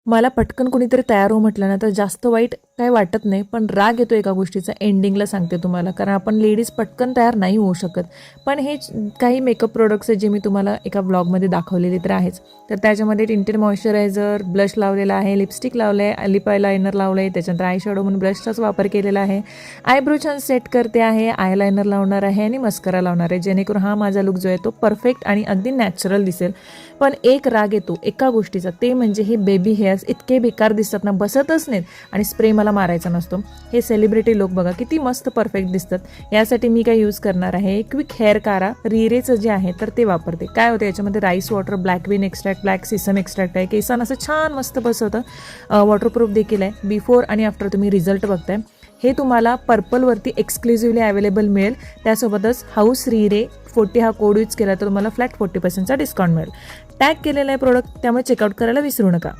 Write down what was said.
मला पटकन कोणीतरी तयार हो म्हटलं ना तर जास्त वाईट काय वाटत नाही, पण राग येतो एका गोष्टीचा. एंडिंगला सांगते तुम्हाला, कारण आपण लेडीज पटकन तयार नाही होऊ शकत. पण हे काही मेकअप प्रोडक्ट्स आहेत जे मी तुम्हाला एका ब्लॉगमध्ये दाखवलेले तर आहेच. तर त्याच्यामध्ये टिंटेड मॉइश्चरायझर, ब्लश लावलेला आहे, लिपस्टिक लावलं आहे, लिप आयलायनर लावलं आहे, त्याच्यानंतर आय शॅडो म्हणून ब्रशचाच वापर केलेला आहे, आयब्रो छान सेट करते आहे, आयलायनर लावणार आहे आणि मस्करा लावणार आहे, जेणेकरून हा माझा लुक जो आहे तो परफेक्ट आणि अगदी नॅचरल दिसेल. पण एक राग येतो एका गोष्टीचा, ते म्हणजे हे बेबी हेअर्स इतके बेकार दिसतात ना, बसतच नाहीत आणि स्प्रे मला मारायचा नसतो. हे सेलिब्रिटी लोक बघा किती मस्त परफेक्ट दिसतात. यासाठी मी काय यूज करणार आहे, क्विक हेअर कारा रिरेचं जे आहे तर ते वापरते. काय होतं याच्यामध्ये, rice water, black bean extract, black sesame extract आहे. केसांना असं छान मस्त बसवतं, वॉटरप्रूफ देखील आहे. बिफोर आणि आफ्टर तुम्ही रिझल्ट बघताय. हे तुम्हाला पर्पलवरती एक्सक्लुझिव्हली अवेलेबल मिळेल. त्यासोबतच हाऊस रिरे 40 हा कोड यूज केला तर तुम्हाला फ्लॅट 40%चा डिस्काउंट मिळेल. टॅग केलेला आहे प्रोडक्ट, त्यामुळे चेकआउट करायला विसरू नका.